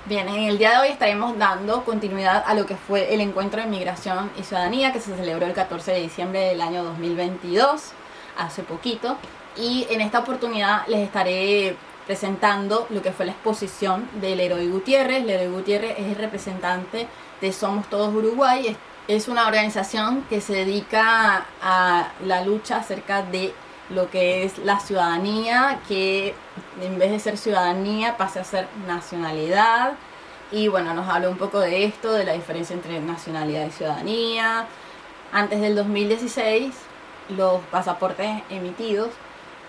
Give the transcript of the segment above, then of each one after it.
Bien, en el día de hoy estaremos dando continuidad a lo que fue el encuentro de migración y ciudadanía que se celebró el 14 de diciembre del año 2022, hace poquito, y en esta oportunidad les estaré presentando lo que fue la exposición de Leroy Gutiérrez. Leroy Gutiérrez es el representante de Somos Todos Uruguay. Es una organización que se dedica a la lucha acerca de lo que es la ciudadanía, que en vez de ser ciudadanía pase a ser nacionalidad. Y bueno, nos habló un poco de esto, de la diferencia entre nacionalidad y ciudadanía. Antes del 2016, los pasaportes emitidos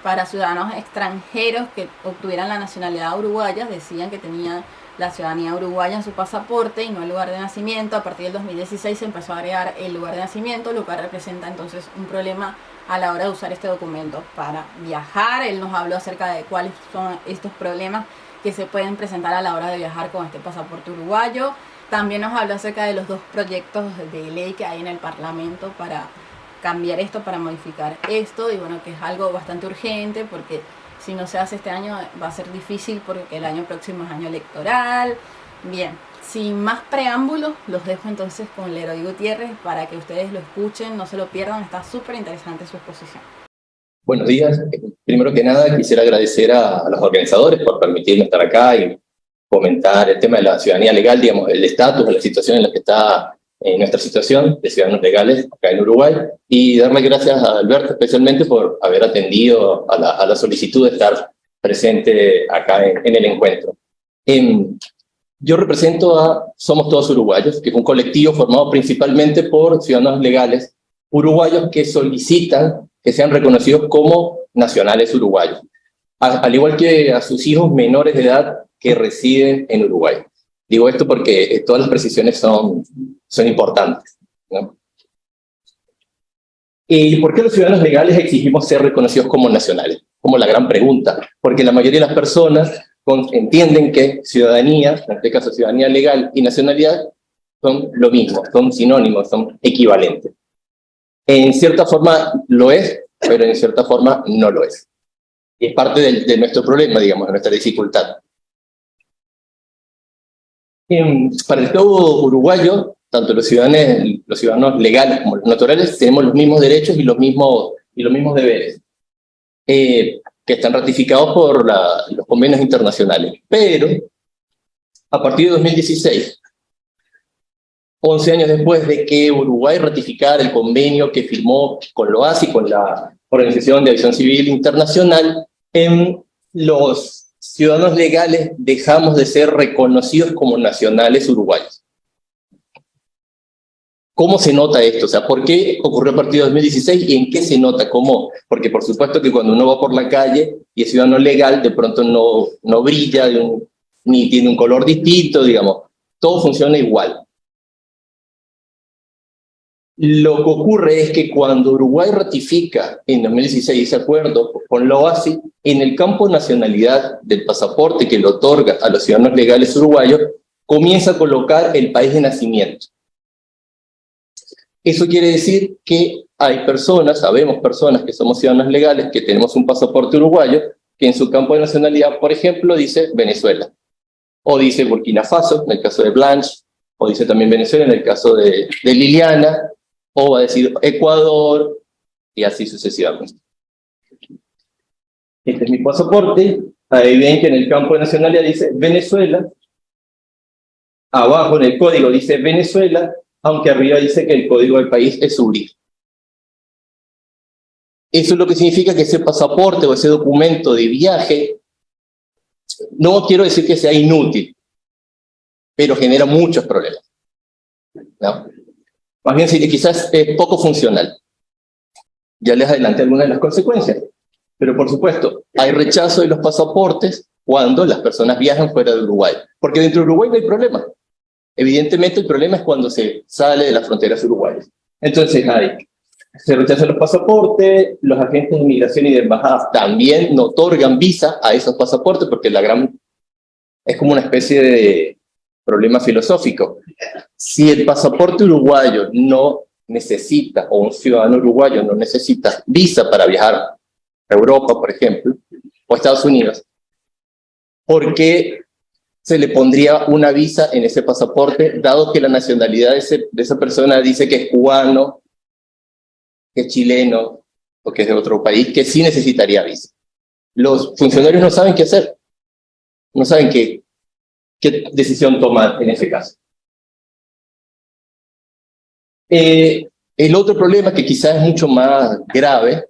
para ciudadanos extranjeros que obtuvieran la nacionalidad uruguaya decían que tenían la ciudadanía uruguaya en su pasaporte y no el lugar de nacimiento. A partir del 2016 se empezó a agregar el lugar de nacimiento, lo cual representa entonces un problema a la hora de usar este documento para viajar. Él nos habló acerca de cuáles son estos problemas que se pueden presentar a la hora de viajar con este pasaporte uruguayo. También nos habló acerca de los dos proyectos de ley que hay en el Parlamento para cambiar esto, para modificar esto, y bueno, que es algo bastante urgente porque si no se hace este año va a ser difícil porque el año próximo es año electoral. Bien, sin más preámbulos, los dejo entonces con Leroy Gutiérrez para que ustedes lo escuchen, no se lo pierdan, está súper interesante su exposición. Buenos días. Primero que nada, quisiera agradecer a los organizadores por permitirme estar acá y comentar el tema de la ciudadanía legal, digamos, el estatus, la situación en la que está nuestra situación de ciudadanos legales acá en Uruguay, y darle gracias a Alberto especialmente por haber atendido a la solicitud de estar presente acá en el encuentro. Yo represento a Somos Todos Uruguayos, que es un colectivo formado principalmente por ciudadanos legales uruguayos que solicitan que sean reconocidos como nacionales uruguayos, al igual que a sus hijos menores de edad que residen en Uruguay. Digo esto porque todas las precisiones son importantes, ¿no? ¿Y por qué los ciudadanos legales exigimos ser reconocidos como nacionales? Como la gran pregunta, porque la mayoría de las personas entienden que ciudadanía, en este caso ciudadanía legal y nacionalidad, son lo mismo, son sinónimos, son equivalentes. En cierta forma lo es, pero en cierta forma no lo es. Y es parte de nuestro problema, digamos, de nuestra dificultad. Para el Estado uruguayo, tanto los ciudadanos legales como los naturales tenemos los mismos derechos y los mismos deberes, que están ratificados por los convenios internacionales. Pero, a partir de 2016, 11 años después de que Uruguay ratificara el convenio que firmó con la OASI, con la Organización de Aviación Civil Internacional, los ciudadanos legales dejamos de ser reconocidos como nacionales uruguayos. ¿Cómo se nota esto? O sea, ¿por qué ocurrió a partir de 2016 y en qué se nota? ¿Cómo? Porque por supuesto que cuando uno va por la calle y es ciudadano legal, de pronto no brilla, ni tiene un color distinto, digamos. Todo funciona igual. Lo que ocurre es que cuando Uruguay ratifica en 2016 ese acuerdo con la OASI, en el campo de nacionalidad del pasaporte que le otorga a los ciudadanos legales uruguayos, comienza a colocar el país de nacimiento. Eso quiere decir que hay personas, sabemos personas que somos ciudadanos legales, que tenemos un pasaporte uruguayo, que en su campo de nacionalidad, por ejemplo, dice Venezuela, o dice Burkina Faso, en el caso de Blanche, o dice también Venezuela en el caso de Liliana, o va a decir Ecuador, y así sucesivamente. Este es mi pasaporte. Ahí ven que en el campo de nacionalidad dice Venezuela, abajo en el código dice Venezuela, aunque arriba dice que el código del país es URI. Eso es lo que significa que ese pasaporte o ese documento de viaje, no quiero decir que sea inútil, pero genera muchos problemas, ¿no? Más bien quizás es poco funcional. Ya les adelanté algunas de las consecuencias. Pero por supuesto, hay rechazo de los pasaportes cuando las personas viajan fuera de Uruguay. Porque dentro de Uruguay no hay problema. Evidentemente el problema es cuando se sale de las fronteras uruguayas. Entonces se rechazan los pasaportes, los agentes de inmigración y de embajadas también no otorgan visa a esos pasaportes porque es como una especie de problema filosófico. Si el pasaporte uruguayo no necesita, o un ciudadano uruguayo no necesita visa para viajar a Europa, por ejemplo, o a Estados Unidos, ¿por qué se le pondría una visa en ese pasaporte, dado que la nacionalidad de esa persona dice que es cubano, que es chileno o que es de otro país, que sí necesitaría visa. Los funcionarios no saben qué hacer, no saben qué decisión tomar en ese caso. El otro problema, que quizás es mucho más grave,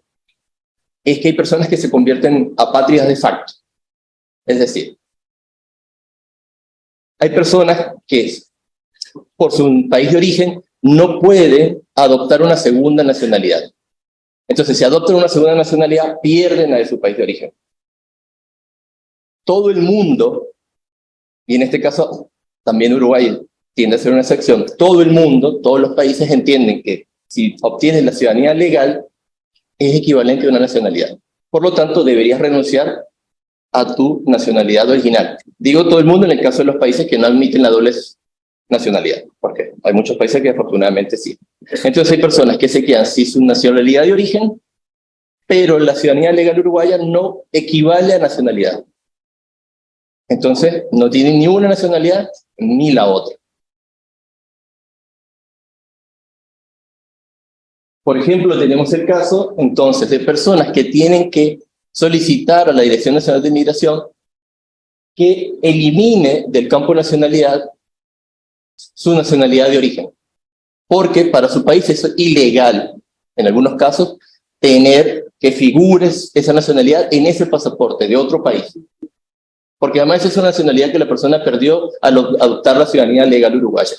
es que hay personas que se convierten apátridas de facto. Es decir, hay personas que por su país de origen no pueden adoptar una segunda nacionalidad. Entonces, si adoptan una segunda nacionalidad, pierden la de su país de origen. Todo el mundo, y en este caso también Uruguay tiende a ser una excepción, todo el mundo, todos los países entienden que si obtienes la ciudadanía legal, es equivalente a una nacionalidad. Por lo tanto, deberías renunciar a tu nacionalidad original. Digo todo el mundo en el caso de los países que no admiten la doble nacionalidad, porque hay muchos países que afortunadamente sí. Entonces hay personas que se quedan sin su nacionalidad de origen, pero la ciudadanía legal uruguaya no equivale a nacionalidad. Entonces no tienen ni una nacionalidad ni la otra. Por ejemplo, tenemos el caso entonces de personas que tienen que solicitar a la Dirección Nacional de Migración que elimine del campo de nacionalidad su nacionalidad de origen, porque para su país es ilegal, en algunos casos, tener que figure esa nacionalidad en ese pasaporte de otro país, porque además es una nacionalidad que la persona perdió al adoptar la ciudadanía legal uruguaya.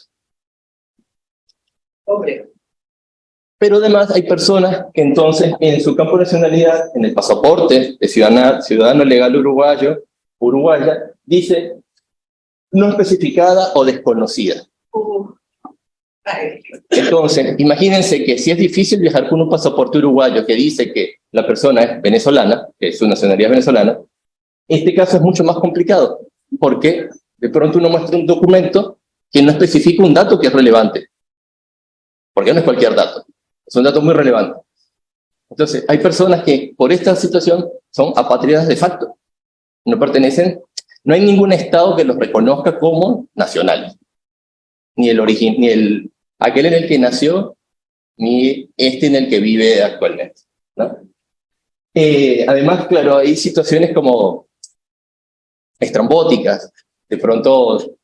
Pero además hay personas que entonces en su campo de nacionalidad, en el pasaporte de ciudadano legal uruguaya, dice no especificada o desconocida. Entonces, imagínense que si es difícil viajar con un pasaporte uruguayo que dice que la persona es venezolana, que su nacionalidad es venezolana, este caso es mucho más complicado, porque de pronto uno muestra un documento que no especifica un dato que es relevante, porque no es cualquier dato, es un dato muy relevante. Entonces, hay personas que por esta situación son apátridas de facto, no pertenecen, no hay ningún estado que los reconozca como nacionales, ni aquel en el que nació, ni este en el que vive actualmente, ¿no? Además, claro, hay situaciones como estrambóticas, de pronto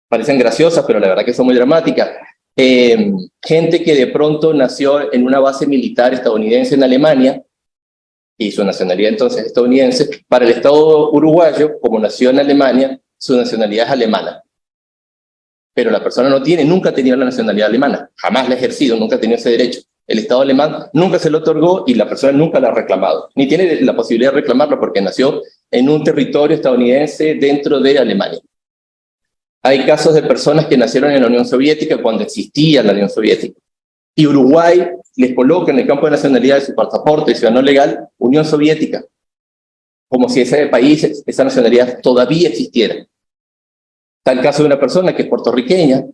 parecen graciosas, pero la verdad que son muy dramáticas. Gente que de pronto nació en una base militar estadounidense en Alemania, y su nacionalidad entonces estadounidense, para el Estado uruguayo, como nació en Alemania, su nacionalidad es alemana. Pero la persona nunca ha tenido la nacionalidad alemana, jamás la ha ejercido, nunca ha tenido ese derecho. El Estado alemán nunca se lo otorgó y la persona nunca la ha reclamado, ni tiene la posibilidad de reclamarlo porque nació en un territorio estadounidense dentro de Alemania. Hay casos de personas que nacieron en la Unión Soviética cuando existía la Unión Soviética. Y Uruguay les coloca en el campo de nacionalidad de su pasaporte ciudadano legal Unión Soviética, como si ese país, esa nacionalidad todavía existiera. Está el caso de una persona que es puertorriqueña,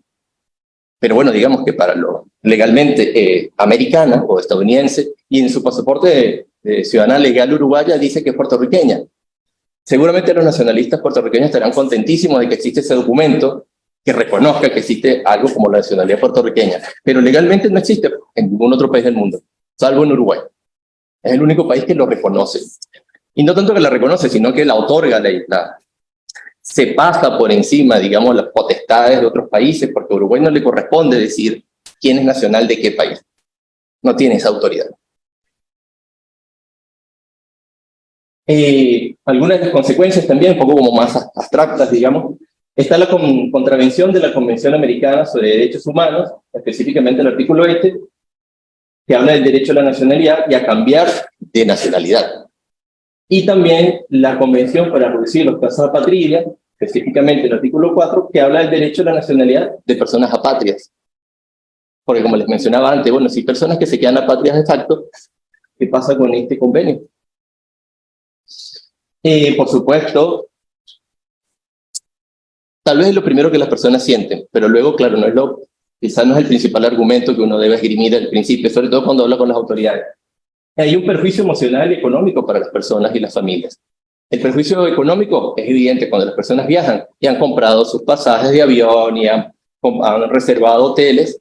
pero bueno, digamos que para lo legalmente americana o estadounidense, y en su pasaporte de ciudadana legal uruguaya dice que es puertorriqueña. Seguramente los nacionalistas puertorriqueños estarán contentísimos de que existe ese documento que reconozca que existe algo como la nacionalidad puertorriqueña, pero legalmente no existe en ningún otro país del mundo, salvo en Uruguay. Es el único país que lo reconoce. Y no tanto que la reconoce, sino que la otorga, se pasa por encima, digamos, las potestades de otros países, porque a Uruguay no le corresponde decir quién es nacional de qué país. No tiene esa autoridad. Algunas de las consecuencias también, un poco como más abstractas, digamos, está la contravención de la Convención Americana sobre Derechos Humanos, específicamente el artículo que habla del derecho a la nacionalidad y a cambiar de nacionalidad. Y también la Convención para reducir los casos de apatridia, específicamente el artículo 4, que habla del derecho a la nacionalidad de personas apátridas. Porque como les mencionaba antes, bueno, si hay personas que se quedan apátridas de facto, ¿qué pasa con este convenio? Por supuesto, tal vez es lo primero que las personas sienten, pero luego, claro, quizás no es el principal argumento que uno debe esgrimir al principio, sobre todo cuando habla con las autoridades. Hay un perjuicio emocional y económico para las personas y las familias. El perjuicio económico es evidente cuando las personas viajan y han comprado sus pasajes de avión y han reservado hoteles.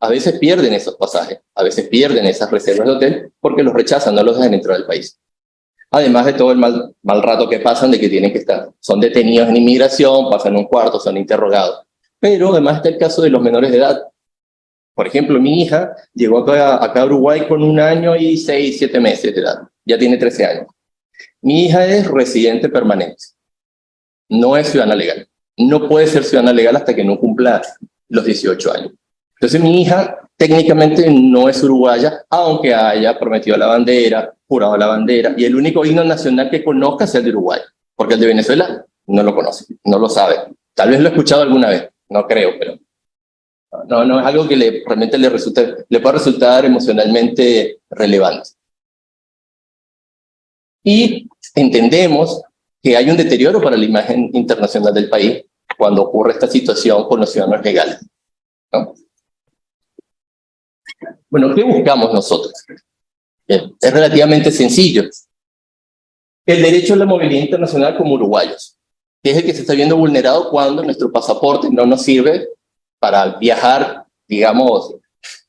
A veces pierden esos pasajes, a veces pierden esas reservas de hotel porque los rechazan, no los dejan entrar al país. Además de todo el mal rato que pasan de que tienen que estar, son detenidos en inmigración, pasan un cuarto, son interrogados. Pero además está el caso de los menores de edad. Por ejemplo, mi hija llegó acá a Uruguay con 1 año y 6, 7 meses de edad, ya tiene 13 años. Mi hija es residente permanente, no es ciudadana legal. No puede ser ciudadana legal hasta que no cumpla los 18 años. Entonces mi hija técnicamente no es uruguaya, aunque haya prometido la bandera, jurado la bandera, y el único himno nacional que conozca es el de Uruguay, porque el de Venezuela no lo conoce, no lo sabe. Tal vez lo he escuchado alguna vez, no creo, pero no es algo que realmente le pueda resultar emocionalmente relevante. Y entendemos que hay un deterioro para la imagen internacional del país cuando ocurre esta situación con los ciudadanos legales, ¿no? Bueno, ¿qué buscamos nosotros? Bien, es relativamente sencillo. El derecho a la movilidad internacional como uruguayos, que es el que se está viendo vulnerado cuando nuestro pasaporte no nos sirve para viajar, digamos,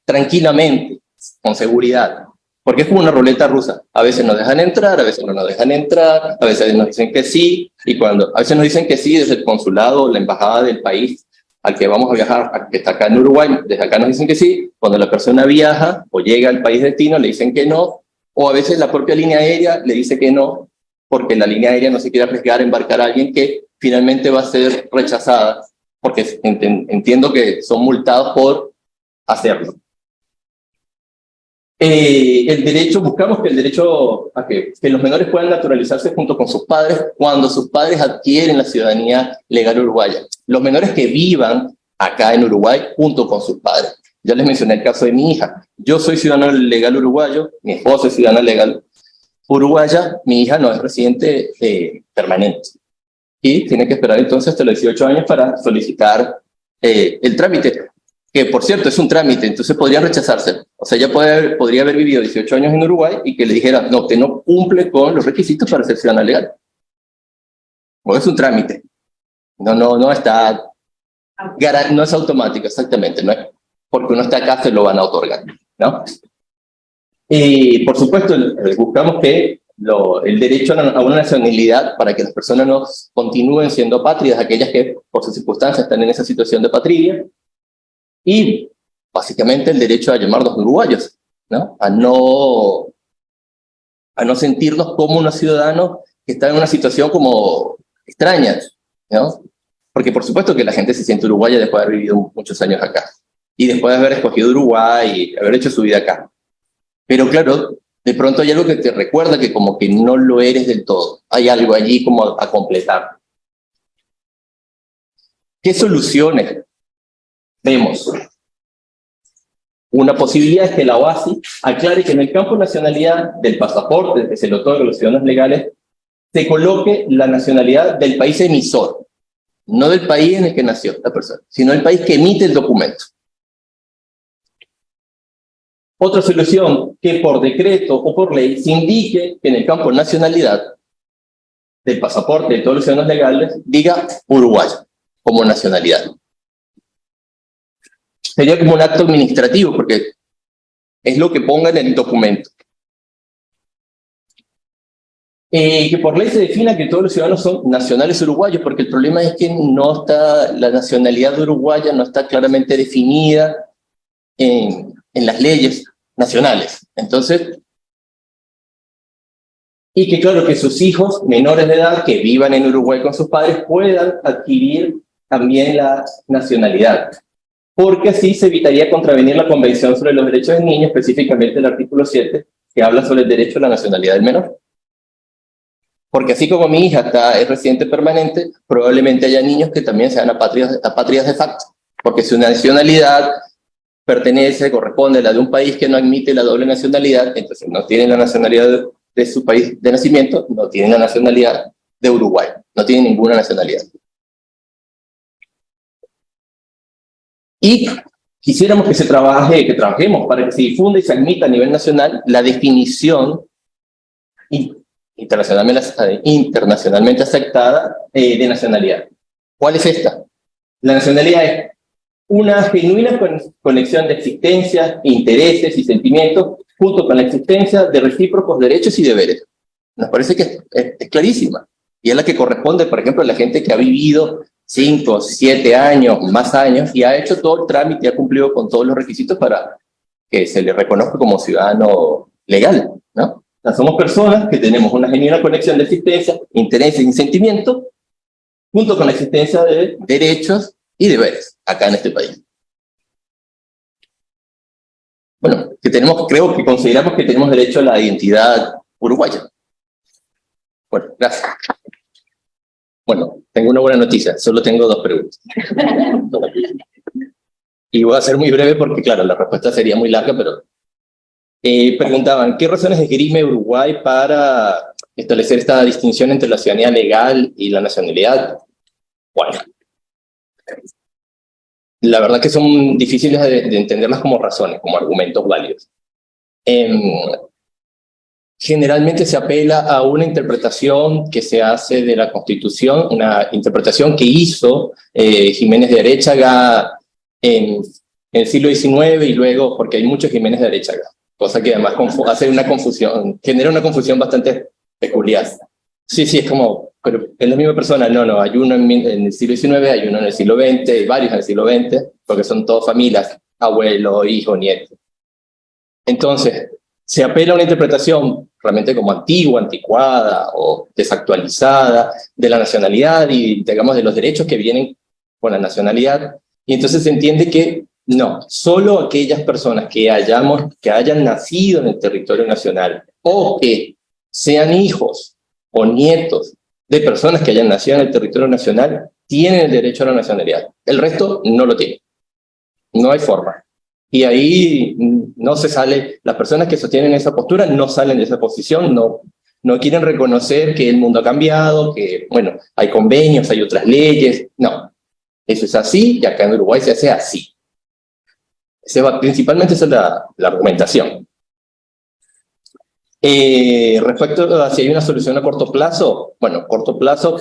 tranquilamente, con seguridad. Porque es como una ruleta rusa. A veces nos dejan entrar, a veces no nos dejan entrar, a veces nos dicen que sí, y a veces nos dicen que sí desde el consulado o la embajada del país al que vamos a viajar, que está acá en Uruguay, desde acá nos dicen que sí. Cuando la persona viaja o llega al país destino, le dicen que no, o a veces la propia línea aérea le dice que no, porque la línea aérea no se quiere arriesgar a embarcar a alguien que finalmente va a ser rechazada, porque entiendo que son multados por hacerlo. Buscamos que el derecho a que los menores puedan naturalizarse junto con sus padres cuando sus padres adquieren la ciudadanía legal uruguaya. Los menores que vivan acá en Uruguay junto con sus padres. Ya les mencioné el caso de mi hija. Yo soy ciudadano legal uruguayo, mi esposa es ciudadana legal uruguaya, mi hija no es residente permanente. Y tiene que esperar entonces hasta los 18 años para solicitar el trámite, que por cierto es un trámite, entonces podría rechazarse. O sea, ella podría haber vivido 18 años en Uruguay y que le dijera, no, usted no cumple con los requisitos para ser ciudadana legal. O es un trámite. No es automático, exactamente. No es porque uno está acá se lo van a otorgar, ¿no? Y por supuesto, buscamos que el derecho a una nacionalidad para que las personas no continúen siendo apátridas, aquellas que por sus circunstancias están en esa situación de apatría, y básicamente el derecho a llamarnos uruguayos, ¿no? A no sentirnos como unos ciudadanos que están en una situación como extraña, ¿no? Porque por supuesto que la gente se siente uruguaya después de haber vivido muchos años acá, y después de haber escogido Uruguay y haber hecho su vida acá. Pero claro, de pronto hay algo que te recuerda que como que no lo eres del todo. Hay algo allí como a completar. ¿Qué soluciones vemos? Una posibilidad es que la OASI aclare que en el campo de nacionalidad del pasaporte que se le otorga a los ciudadanos legales se coloque la nacionalidad del país emisor, no del país en el que nació la persona, sino del país que emite el documento. Otra solución, que por decreto o por ley se indique que en el campo de nacionalidad del pasaporte de todos los ciudadanos legales diga Uruguay como nacionalidad. Sería como un acto administrativo porque es lo que ponga en el documento. Que por ley se defina que todos los ciudadanos son nacionales uruguayos, porque el problema es que la nacionalidad uruguaya no está claramente definida en las leyes nacionales. Entonces, y que claro, que sus hijos menores de edad que vivan en Uruguay con sus padres puedan adquirir también la nacionalidad, porque así se evitaría contravenir la Convención sobre los Derechos del Niño, específicamente el artículo 7, que habla sobre el derecho a la nacionalidad del menor. Porque así como mi hija es residente permanente, probablemente haya niños que también sean apátridas de facto, porque su nacionalidad corresponde a la de un país que no admite la doble nacionalidad, entonces no tienen la nacionalidad de su país de nacimiento, no tienen la nacionalidad de Uruguay, no tienen ninguna nacionalidad. Y quisiéramos que trabajemos para que se difunda y se admita a nivel nacional la definición internacionalmente aceptada de nacionalidad. ¿Cuál es esta? La nacionalidad es una genuina conexión de existencias, intereses y sentimientos junto con la existencia de recíprocos derechos y deberes. Nos parece que es clarísima. Y es la que corresponde, por ejemplo, a la gente que ha vivido 5, 7 años, más años, y ha hecho todo el trámite y ha cumplido con todos los requisitos para que se le reconozca como ciudadano legal, ¿no? O sea, somos personas que tenemos una genuina conexión de existencia, intereses y sentimientos, junto con la existencia de derechos y deberes acá en este país. Bueno, creo que consideramos que tenemos derecho a la identidad uruguaya. Bueno, gracias. Bueno, tengo una buena noticia, solo tengo 2 preguntas. Y voy a ser muy breve porque, claro, la respuesta sería muy larga, pero preguntaban, ¿qué razones esgrime Uruguay para establecer esta distinción entre la ciudadanía legal y la nacionalidad? Bueno, la verdad que son difíciles de entenderlas como razones, como argumentos válidos. Generalmente se apela a una interpretación que se hace de la Constitución, una interpretación que hizo Jiménez de Aréchaga en el siglo XIX y luego, porque hay muchos Jiménez de Aréchaga, cosa que además hace una confusión, genera una confusión bastante peculiar. Sí, es como, pero es la misma persona, no, hay uno en el siglo XIX, hay uno en el siglo XX, hay varios en el siglo XX, porque son todas familias, abuelo, hijo, nieto. Entonces, se apela a una interpretación realmente como antigua, anticuada o desactualizada de la nacionalidad y, digamos, de los derechos que vienen con la nacionalidad. Y entonces se entiende que no, solo aquellas personas que hayan nacido en el territorio nacional o que sean hijos o nietos de personas que hayan nacido en el territorio nacional tienen el derecho a la nacionalidad. El resto no lo tiene. No hay forma. Y ahí no se sale, las personas que sostienen esa postura no salen de esa posición, no quieren reconocer que el mundo ha cambiado, que, bueno, hay convenios, hay otras leyes. No, eso es así y acá en Uruguay se hace así. Principalmente esa es la argumentación. Respecto a si hay una solución a corto plazo, bueno, corto plazo,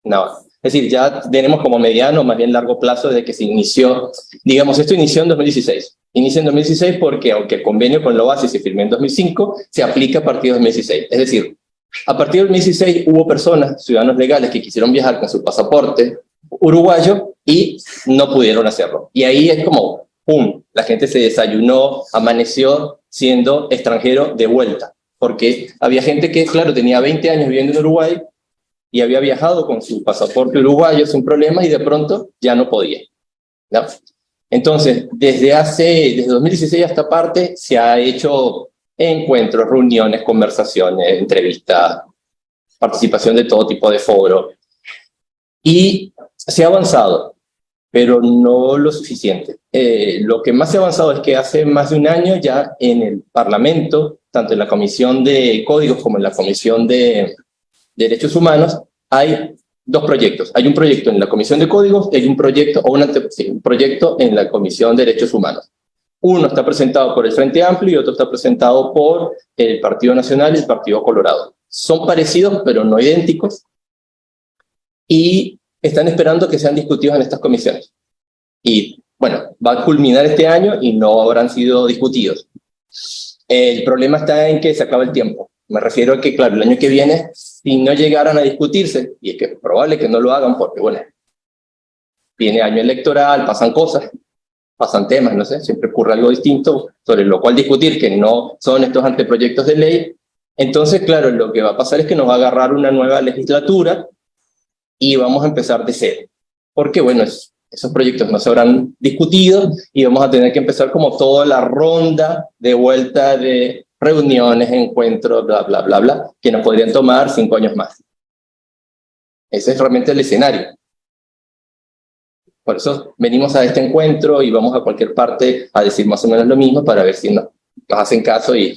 no. Es decir, ya tenemos como mediano, más bien largo plazo, desde que se inició, digamos, esto inició en 2016. Inicia en 2016 porque, aunque el convenio con la OASI se firmó en 2005, se aplica a partir de 2016. Es decir, a partir de 2016 hubo personas, ciudadanos legales, que quisieron viajar con su pasaporte uruguayo y no pudieron hacerlo. Y ahí es como, ¡pum!, la gente se desayunó, amaneció siendo extranjero de vuelta. Porque había gente que, claro, tenía 20 años viviendo en Uruguay, y había viajado con su pasaporte uruguayo sin problema y de pronto ya no podía, ¿no? Entonces, desde 2016 hasta parte se ha hecho encuentros, reuniones, conversaciones, entrevistas, participación de todo tipo de foros. Y se ha avanzado, pero no lo suficiente. Lo que más se ha avanzado es que hace más de un año ya en el Parlamento, tanto en la Comisión de Códigos como en la Comisión de Derechos Humanos, hay 2 proyectos. Hay un proyecto en la Comisión de Códigos y hay un proyecto, un proyecto en la Comisión de Derechos Humanos. Uno está presentado por el Frente Amplio y otro está presentado por el Partido Nacional y el Partido Colorado. Son parecidos, pero no idénticos, y están esperando que sean discutidos en estas comisiones. Y, bueno, va a culminar este año y no habrán sido discutidos. El problema está en que se acaba el tiempo. Me refiero a que, claro, el año que viene, si no llegaran a discutirse, y es que es probable que no lo hagan porque, bueno, viene año electoral, pasan cosas, pasan temas, no sé, siempre ocurre algo distinto sobre lo cual discutir, que no son estos anteproyectos de ley. Entonces, claro, lo que va a pasar es que nos va a agarrar una nueva legislatura y vamos a empezar de cero. Porque, bueno, esos proyectos no se habrán discutido y vamos a tener que empezar como toda la ronda de vuelta de reuniones, encuentros, bla, bla, bla, bla, que nos podrían tomar 5 años más. Ese es realmente el escenario. Por eso venimos a este encuentro y vamos a cualquier parte a decir más o menos lo mismo para ver si nos hacen caso y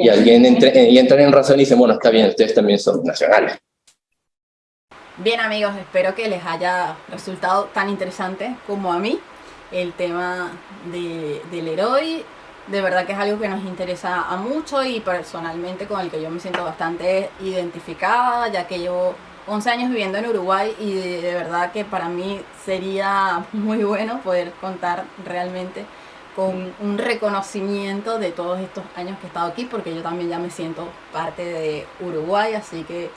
alguien entra en razón y dice, bueno, está bien, ustedes también son nacionales. Bien, amigos, espero que les haya resultado tan interesante como a mí el tema del Leroy. De verdad que es algo que nos interesa a mucho y personalmente con el que yo me siento bastante identificada, ya que llevo 11 años viviendo en Uruguay y de verdad que para mí sería muy bueno poder contar realmente con un reconocimiento de todos estos años que he estado aquí, porque yo también ya me siento parte de Uruguay, así que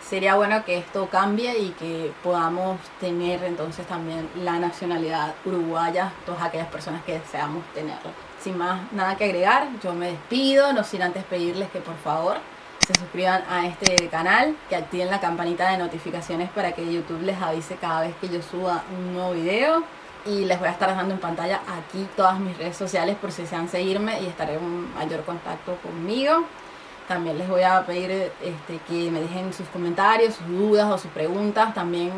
sería bueno que esto cambie y que podamos tener entonces también la nacionalidad uruguaya, todas aquellas personas que deseamos tenerlo. Sin más nada que agregar, yo me despido, no sin antes pedirles que por favor se suscriban a este canal, que activen la campanita de notificaciones para que YouTube les avise cada vez que yo suba un nuevo video. Y les voy a estar dejando en pantalla aquí todas mis redes sociales por si desean seguirme y estar en mayor contacto conmigo. También les voy a pedir que me dejen sus comentarios, sus dudas o sus preguntas. También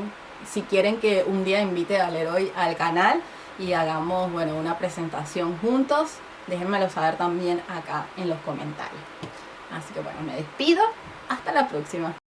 si quieren que un día invite a Leroy al canal y hagamos una presentación juntos, déjenmelo saber también acá en los comentarios. Así que me despido. Hasta la próxima.